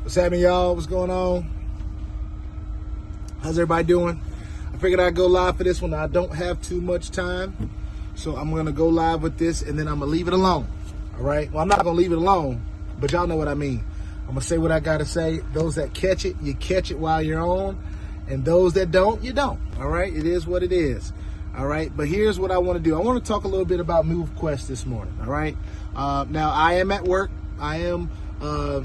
What's happening, y'all? What's going on? How's everybody doing? I figured I'd go live for this one. I don't have too much time, so I'm going to go live with this, and then I'm going to leave it alone. All right? Well, I'm not going to leave it alone, but y'all know what I mean. I'm going to say what I got to say. Those that catch it, you catch it while you're on, and those that don't, you don't. All right? It is what it is. All right? But here's what I want to do. I want to talk a little bit about MoveQuest this morning. All right? Now, I am at work. I am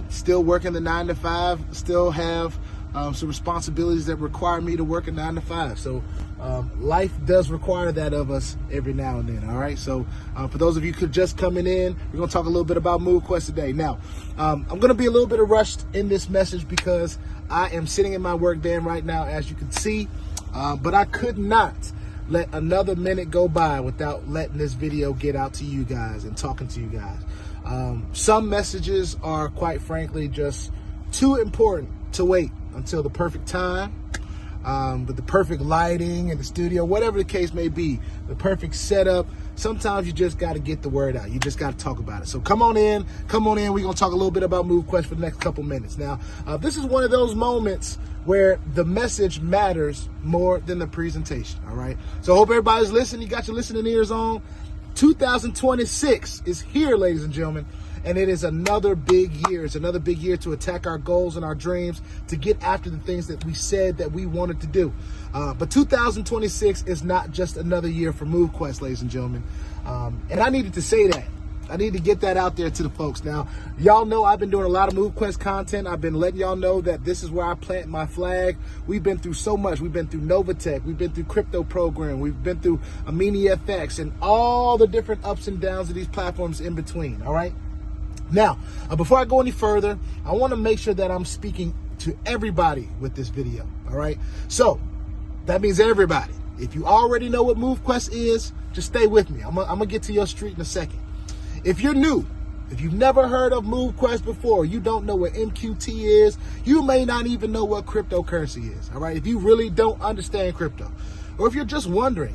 still working the 9 to 5, still have some responsibilities that require me to work a 9 to 5. So life does require that of us every now and then. All right. So for those of you who just coming in, we're going to talk a little bit about MoveQuest today. Now, I'm going to be a little bit rushed in this message because I am sitting in my work van right now, as you can see, but I could not let another minute go by without letting this video get out to you guys and talking to you guys. Some messages are, quite frankly, just too important to wait until the perfect time, with the perfect lighting in the studio, whatever the case may be, the perfect setup. Sometimes you just got to get the word out. You just got to talk about it. So come on in. We're going to talk a little bit about MoveQuest for the next couple minutes. Now, this is one of those moments where the message matters more than the presentation. All right. So I hope everybody's listening. You got your listening ears on. 2026 is here, ladies and gentlemen, and it is another big year. It's another big year to attack our goals and our dreams, to get after the things that we said that we wanted to do. But 2026 is not just another year for MoveQuest, ladies and gentlemen. And I needed to say that. I need to get that out there to the folks. Now, y'all know I've been doing a lot of MoveQuest content. I've been letting y'all know that this is where I plant my flag. We've been through so much. We've been through Novatech. We've been through Crypto Program. We've been through OMNIWINAI and all the different ups and downs of these platforms in between, all right? Now, before I go any further, I want to make sure that I'm speaking to everybody with this video, all right? So, that means everybody. If you already know what MoveQuest is, just stay with me. I'm going to get to your street in a second. If you're new, if you've never heard of MoveQuest before, you don't know what MQT is, you may not even know what cryptocurrency is, all right? If you really don't understand crypto, or if you're just wondering,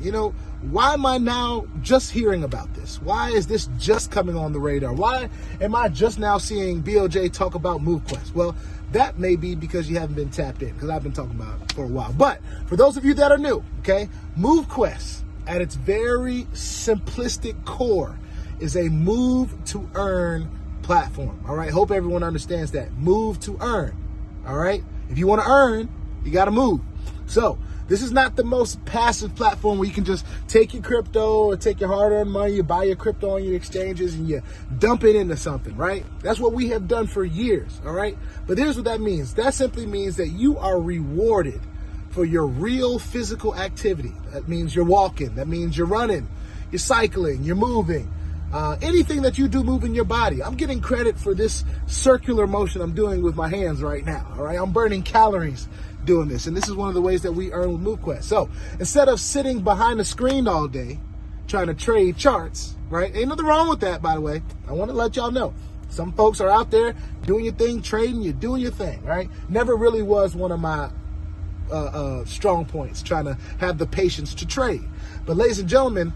why am I now just hearing about this? Why is this just coming on the radar? Why am I just now seeing BOJ talk about MoveQuest? Well, that may be because you haven't been tapped in, because I've been talking about it for a while. But for those of you that are new, okay, MoveQuest, at its very simplistic core, is a move to earn platform. All right. Hope everyone understands that. Move to earn. All right. If you want to earn, you got to move. So this is not the most passive platform where you can just take your crypto or take your hard-earned money, you buy your crypto on your exchanges and you dump it into something, right? That's what we have done for years. All right. But here's what that means. That simply means that you are rewarded for your real physical activity. That means you're walking. That means you're running, you're cycling, you're moving. Anything that you do moving your body. I'm getting credit for this circular motion I'm doing with my hands right now. All right. I'm burning calories doing this. And this is one of the ways that we earn with MoveQuest. So instead of sitting behind the screen all day trying to trade charts, right? Ain't nothing wrong with that, by the way. I want to let y'all know. Some folks are out there doing your thing, trading, you're doing your thing, right? Never really was one of my strong points, trying to have the patience to trade. But ladies and gentlemen,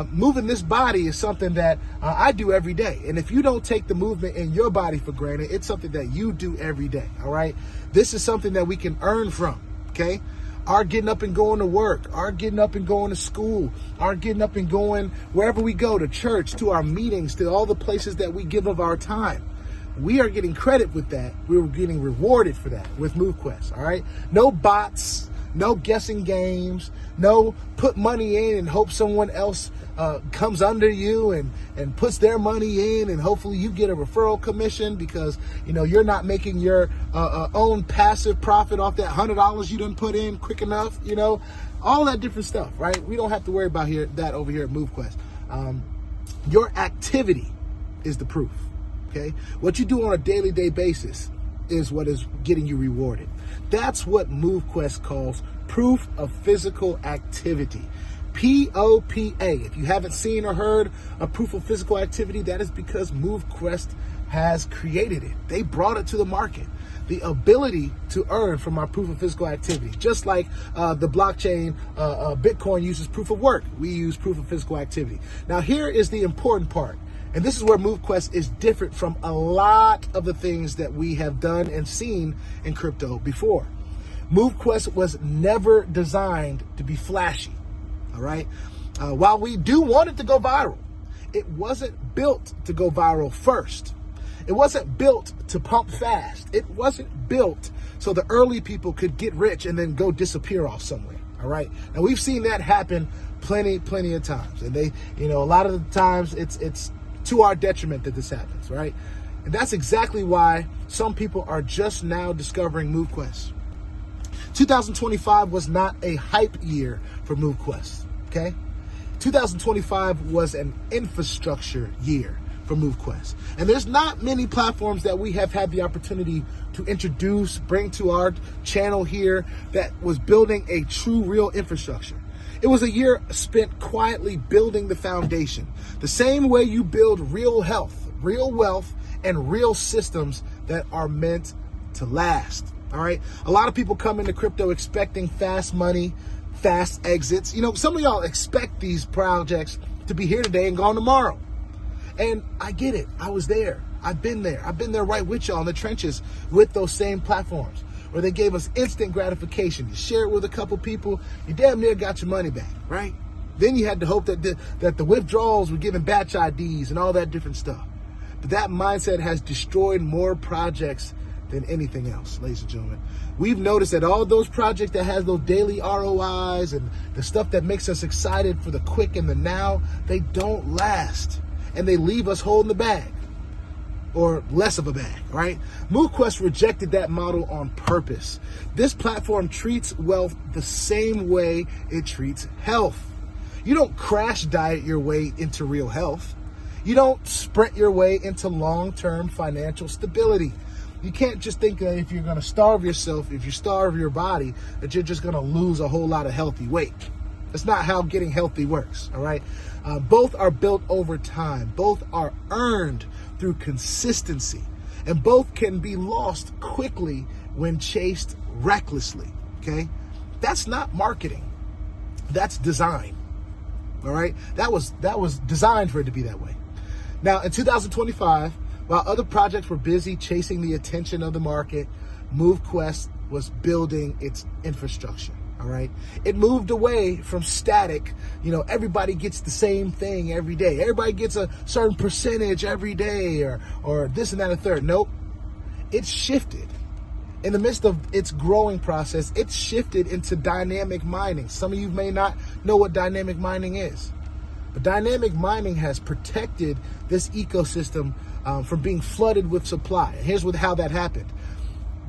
moving this body is something that I do every day. And if you don't take the movement in your body for granted, it's something that you do every day. All right. This is something that we can earn from. OK, our getting up and going to work, our getting up and going to school, our getting up and going wherever we go, to church, to our meetings, to all the places that we give of our time. We are getting credit with that. We're getting rewarded for that with MoveQuest. All right. No bots, no guessing games, no put money in and hope someone else comes under you and puts their money in, and hopefully you get a referral commission because, you're not making your own passive profit off that $100 you done put in quick enough, all that different stuff, right? We don't have to worry about that over here at MoveQuest. Your activity is the proof. Okay, what you do on a daily basis is what is getting you rewarded. That's what MoveQuest calls proof of physical activity. POPA. If you haven't seen or heard of proof of physical activity, that is because MoveQuest has created it. They brought it to the market. The ability to earn from our proof of physical activity, just like the blockchain, Bitcoin uses proof of work. We use proof of physical activity. Now, here is the important part. And this is where MoveQuest is different from a lot of the things that we have done and seen in crypto before. MoveQuest was never designed to be flashy, all right? While we do want it to go viral, it wasn't built to go viral first. It wasn't built to pump fast. It wasn't built so the early people could get rich and then go disappear off somewhere, all right? Now, we've seen that happen plenty of times. And they, a lot of the times it's to our detriment that this happens, right? And that's exactly why some people are just now discovering MoveQuest. 2025 was not a hype year for MoveQuest, okay? 2025 was an infrastructure year for MoveQuest. And there's not many platforms that we have had the opportunity to introduce, bring to our channel here that was building a true, real infrastructure. It was a year spent quietly building the foundation. The same way you build real health, real wealth, and real systems that are meant to last, all right? A lot of people come into crypto expecting fast money, fast exits. Some of y'all expect these projects to be here today and gone tomorrow. And I get it. I was there. I've been there. I've been there right with y'all in the trenches with those same platforms where they gave us instant gratification. You share it with a couple people, you damn near got your money back, right? Then you had to hope that the withdrawals were giving batch IDs and all that different stuff. But that mindset has destroyed more projects than anything else, ladies and gentlemen. We've noticed that all those projects that has those daily ROIs and the stuff that makes us excited for the quick and the now, they don't last. And they leave us holding the bag, or less of a bag, right? MoveQuest rejected that model on purpose. This platform treats wealth the same way it treats health. You don't crash diet your way into real health. You don't sprint your way into long-term financial stability. You can't just think that if you're going to starve yourself, if you starve your body, that you're just going to lose a whole lot of healthy weight. That's not how getting healthy works, all right? Both are built over time. Both are earned through consistency. And both can be lost quickly when chased recklessly, okay? That's not marketing. That's design, all right? That was designed for it to be that way. Now, in 2025, while other projects were busy chasing the attention of the market, MoveQuest was building its infrastructure. All right. It moved away from static. Everybody gets the same thing every day. Everybody gets a certain percentage every day or this and that and third. Nope. It shifted. In the midst of its growing process, it shifted into dynamic mining. Some of you may not know what dynamic mining is, but dynamic mining has protected this ecosystem from being flooded with supply. And here's how that happened.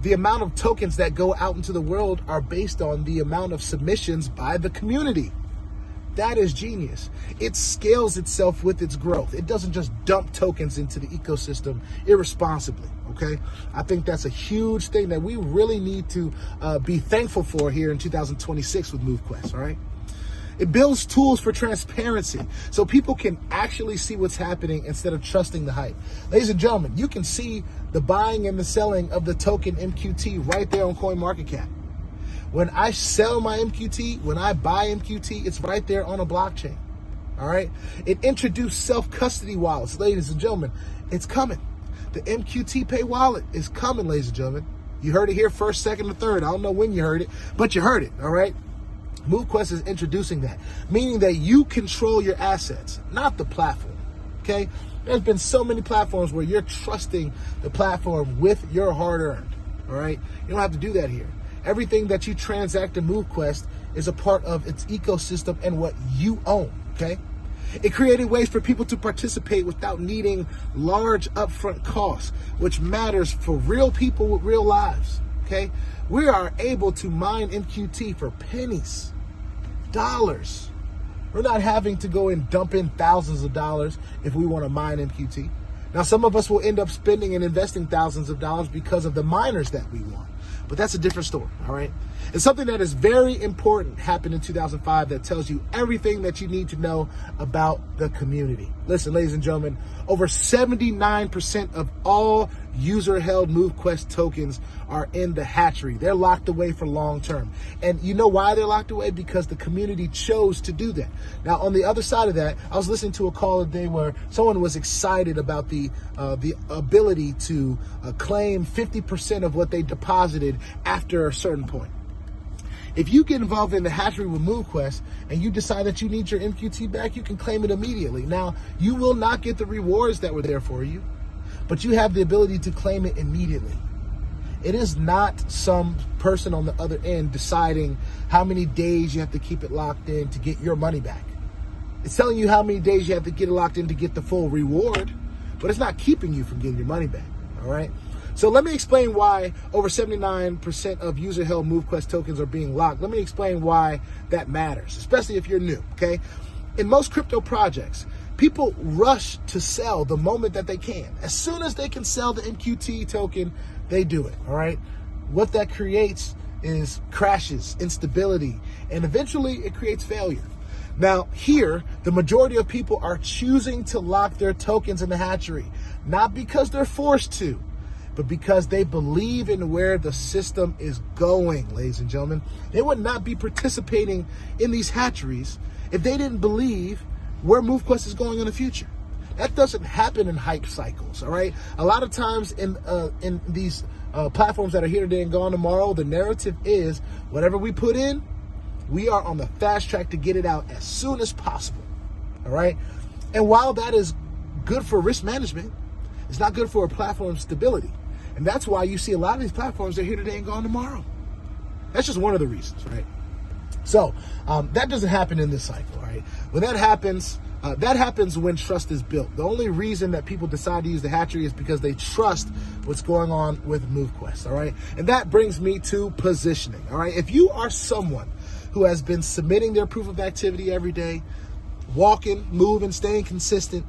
The amount of tokens that go out into the world are based on the amount of submissions by the community. That is genius. It scales itself with its growth. It doesn't just dump tokens into the ecosystem irresponsibly, okay? I think that's a huge thing that we really need to be thankful for here in 2026 with MoveQuest, all right? It builds tools for transparency so people can actually see what's happening instead of trusting the hype. Ladies and gentlemen, you can see the buying and the selling of the token MQT right there on CoinMarketCap. When I sell my MQT, when I buy MQT, it's right there on a blockchain, all right? It introduced self-custody wallets. Ladies and gentlemen, it's coming. The MQT Pay wallet is coming, ladies and gentlemen. You heard it here first, second, or third. I don't know when you heard it, but you heard it, all right? MoveQuest is introducing that, meaning that you control your assets, not the platform, okay? There's been so many platforms where you're trusting the platform with your hard-earned, all right? You don't have to do that here. Everything that you transact in MoveQuest is a part of its ecosystem and what you own, okay? It created ways for people to participate without needing large upfront costs, which matters for real people with real lives, okay? We are able to mine MQT for pennies, dollars. We're not having to go and dump in thousands of dollars if we want to mine MQT. Now, some of us will end up spending and investing thousands of dollars because of the miners that we want. But that's a different story, all right? And something that is very important happened in 2005 that tells you everything that you need to know about the community. Listen, ladies and gentlemen, over 79% of all user-held MoveQuest tokens are in the hatchery. They're locked away for long term. And you know why they're locked away? Because the community chose to do that. Now, on the other side of that, I was listening to a call today where someone was excited about the ability to claim 50% of what they deposited after a certain point. If you get involved in the hatchery with MoveQuest and you decide that you need your MQT back, you can claim it immediately. Now, you will not get the rewards that were there for you, but you have the ability to claim it immediately. It is not some person on the other end deciding how many days you have to keep it locked in to get your money back. It's telling you how many days you have to get it locked in to get the full reward, but it's not keeping you from getting your money back, all right? So let me explain why over 79% of user-held MoveQuest tokens are being locked. Let me explain why that matters, especially if you're new, okay? In most crypto projects, people rush to sell the moment that they can. As soon as they can sell the MQT token, they do it, all right? What that creates is crashes, instability, and eventually it creates failure. Now, here, the majority of people are choosing to lock their tokens in the hatchery, not because they're forced to, but because they believe in where the system is going, ladies and gentlemen. They would not be participating in these hatcheries if they didn't believe where MoveQuest is going in the future. That doesn't happen in hype cycles, all right? A lot of times in these platforms that are here today and gone tomorrow, the narrative is whatever we put in, we are on the fast track to get it out as soon as possible, all right? And while that is good for risk management, it's not good for a platform's stability. And that's why you see a lot of these platforms, they're here today and gone tomorrow. That's just one of the reasons, right? So that doesn't happen in this cycle, right? When that happens when trust is built. The only reason that people decide to use the hatchery is because they trust what's going on with MoveQuest, all right? And that brings me to positioning, all right? If you are someone who has been submitting their proof of activity every day, walking, moving, staying consistent,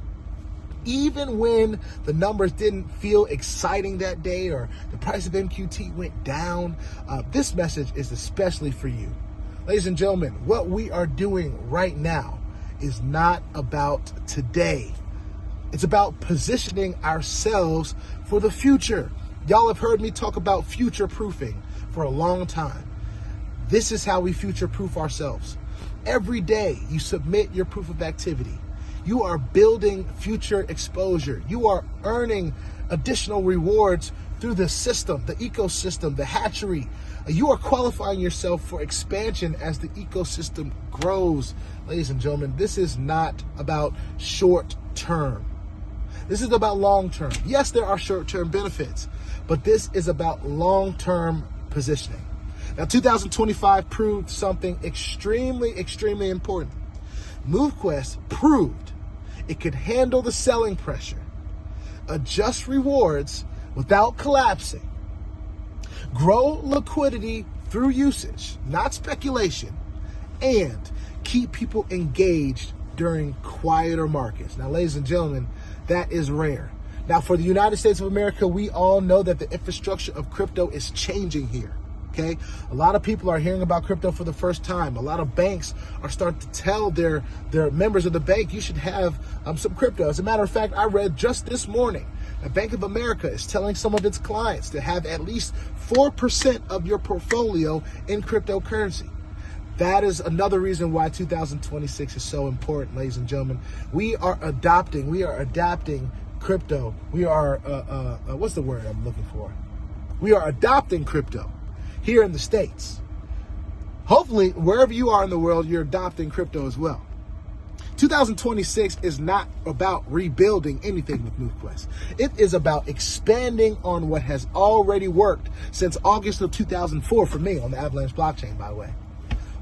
even when the numbers didn't feel exciting that day or the price of MQT went down, this message is especially for you. Ladies and gentlemen, what we are doing right now is not about today. It's about positioning ourselves for the future. Y'all have heard me talk about future proofing for a long time. This is how we future proof ourselves. Every day you submit your proof of activity. You are building future exposure. You are earning additional rewards through the system, the ecosystem, the hatchery. You are qualifying yourself for expansion as the ecosystem grows. Ladies and gentlemen, this is not about short term. This is about long term. Yes, there are short term benefits, but this is about long term positioning. Now, 2025 proved something extremely, extremely important. MoveQuest proved it could handle the selling pressure, adjust rewards without collapsing, grow liquidity through usage, not speculation, and keep people engaged during quieter markets. Now, ladies and gentlemen, that is rare. Now, for the United States of America, we all know that the infrastructure of crypto is changing here. Okay, a lot of people are hearing about crypto for the first time. A lot of banks are starting to tell their members of the bank, you should have some crypto. As a matter of fact, I read just this morning that Bank of America is telling some of its clients to have at least 4% of your portfolio in cryptocurrency. That is another reason why 2026 is so important, ladies and gentlemen. We are adapting crypto. We are, what's the word I'm looking for? We are adopting crypto here in the States. Hopefully, wherever you are in the world, you're adopting crypto as well. 2026 is not about rebuilding anything with MoveQuest. It is about expanding on what has already worked since August of 2004 for me on the Avalanche blockchain, by the way.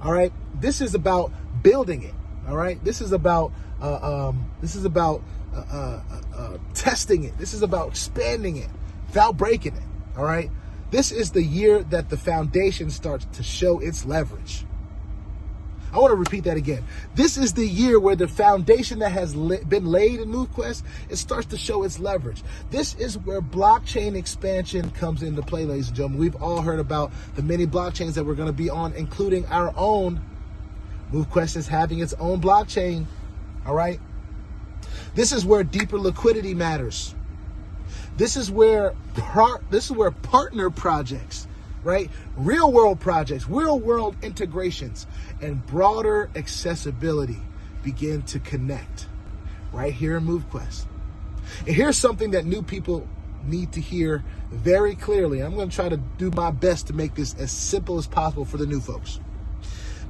All right, this is about building it. All right, this is about testing it. This is about expanding it without breaking it. All right. This is the year that the foundation starts to show its leverage. I want to repeat that again. This is the year where the foundation that has been laid in MoveQuest, it starts to show its leverage. This is where blockchain expansion comes into play, ladies and gentlemen. We've all heard about the many blockchains that we're going to be on, including our own. MoveQuest is having its own blockchain, all right? This is where deeper liquidity matters. This is where partner projects, right? Real world projects, real world integrations, and broader accessibility begin to connect right here in MoveQuest. And here's something that new people need to hear very clearly. I'm going to try to do my best to make this as simple as possible for the new folks.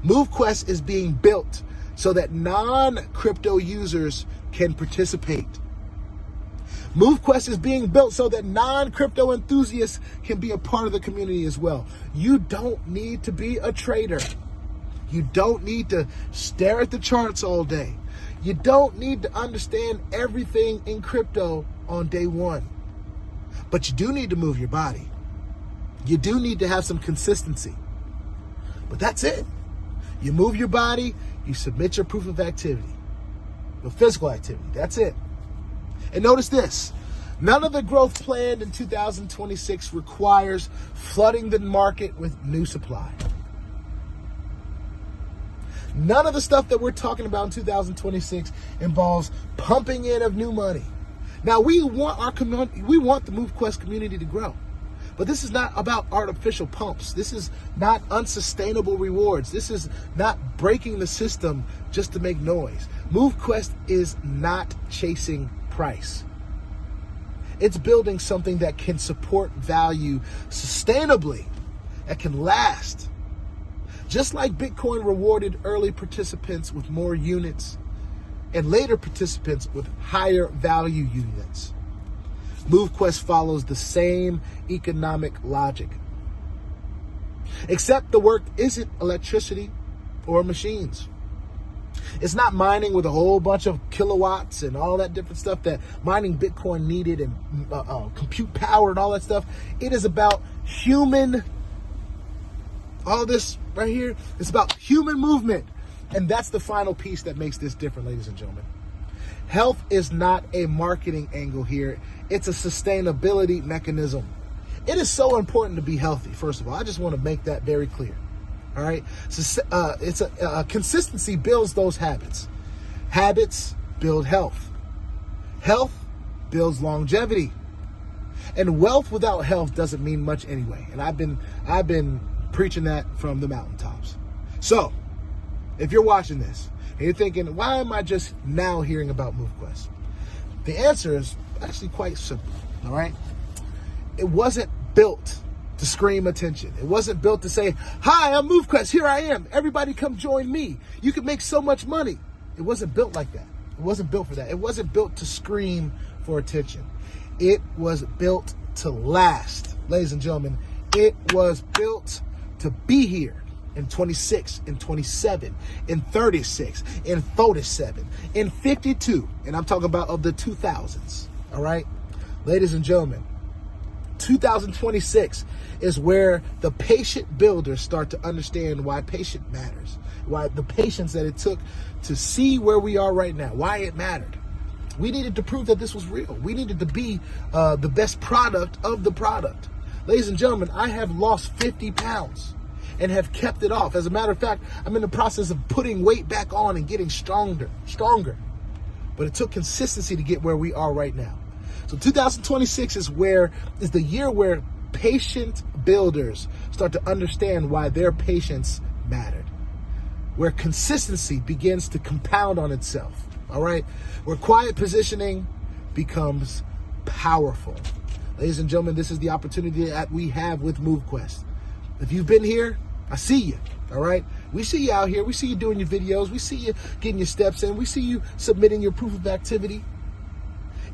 MoveQuest is being built so that non-crypto users can participate. MoveQuest is being built so that non-crypto enthusiasts can be a part of the community as well. You don't need to be a trader. You don't need to stare at the charts all day. You don't need to understand everything in crypto on day one. But you do need to move your body. You do need to have some consistency. But that's it. You move your body, you submit your proof of activity, your physical activity. That's it. And notice this. None of the growth planned in 2026 requires flooding the market with new supply. None of the stuff that we're talking about in 2026 involves pumping in of new money. Now, we want our community, we want the MoveQuest community to grow. But this is not about artificial pumps. This is not unsustainable rewards. This is not breaking the system just to make noise. MoveQuest is not chasing price. It's building something that can support value sustainably, that can last. Just like Bitcoin rewarded early participants with more units and later participants with higher value units, MoveQuest follows the same economic logic. Except the work isn't electricity or machines. It's not mining with a whole bunch of kilowatts and all that different stuff that mining Bitcoin needed, and compute power and all that stuff. It is about all this right here, it's about human movement. And that's the final piece that makes this different, ladies and gentlemen. Health is not a marketing angle here. It's a sustainability mechanism. It is so important to be healthy, first of all. I just want to make that very clear. All right? So, consistency builds those habits. Habits build health. Health builds longevity. And wealth without health doesn't mean much anyway. And I've been preaching that from the mountaintops. So, if you're watching this and you're thinking, why am I just now hearing about MoveQuest? The answer is actually quite simple, all right? It wasn't built to scream attention. It wasn't built to say, hi, I'm MoveQuest, here I am. Everybody come join me. You can make so much money. It wasn't built like that. It wasn't built for that. It wasn't built to scream for attention. It was built to last. Ladies and gentlemen, it was built to be here in 26, in 27, in 36, in 47, in 52, and I'm talking about of the 2000s, all right? Ladies and gentlemen, 2026 is where the patient builders start to understand why patient matters, why the patience that it took to see where we are right now, why it mattered. We needed to prove that this was real. We needed to be the best product of the product. Ladies and gentlemen, I have lost 50 pounds. And have kept it off. As a matter of fact, I'm in the process of putting weight back on and getting stronger. But it took consistency to get where we are right now. So 2026 is the year where patient builders start to understand why their patience mattered. Where consistency begins to compound on itself. All right? Where quiet positioning becomes powerful. Ladies and gentlemen, this is the opportunity that we have with MoveQuest. If you've been here, I see you, all right? We see you out here. We see you doing your videos. We see you getting your steps in. We see you submitting your proof of activity.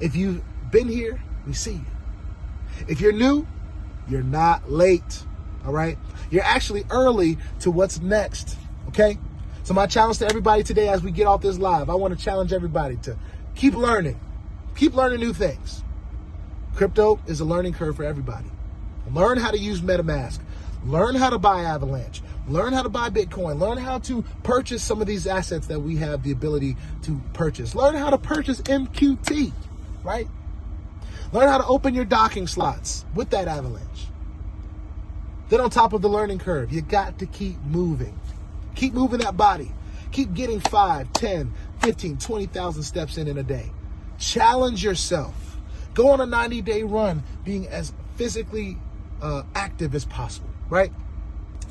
If you've been here, we see you. If you're new, you're not late, all right? You're actually early to what's next, okay? So my challenge to everybody today as we get off this live, I want to challenge everybody to keep learning new things. Crypto is a learning curve for everybody. Learn how to use MetaMask. Learn how to buy Avalanche. Learn how to buy Bitcoin. Learn how to purchase some of these assets that we have the ability to purchase. Learn how to purchase MQT, right? Learn how to open your docking slots with that Avalanche. Then on top of the learning curve, you got to keep moving. Keep moving that body. Keep getting 5, 10, 15, 20,000 steps in a day. Challenge yourself. Go on a 90-day run being as physically active as possible, right?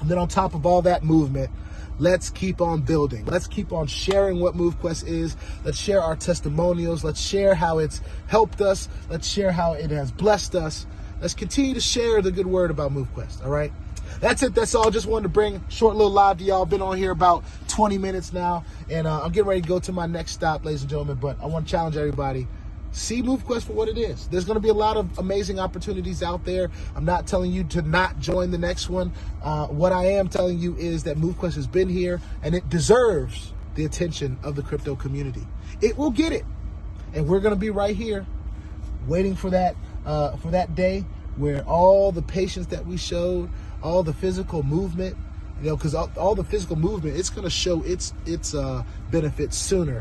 And then on top of all that movement, let's keep on building. Let's keep on sharing what MoveQuest is. Let's share our testimonials. Let's share how it's helped us. Let's share how it has blessed us. Let's continue to share the good word about MoveQuest, all right? That's it. That's all. Just wanted to bring a short little live to y'all. Been on here about 20 minutes now, and I'm getting ready to go to my next stop, ladies and gentlemen, but I want to challenge everybody. See MoveQuest for what it is. There's going to be a lot of amazing opportunities out there. I'm not telling you to not join the next one. What I am telling you is that MoveQuest has been here, and it deserves the attention of the crypto community. It will get it, and we're going to be right here waiting for that day where all the patience that we showed, all the physical movement, because all the physical movement, it's going to show its benefits sooner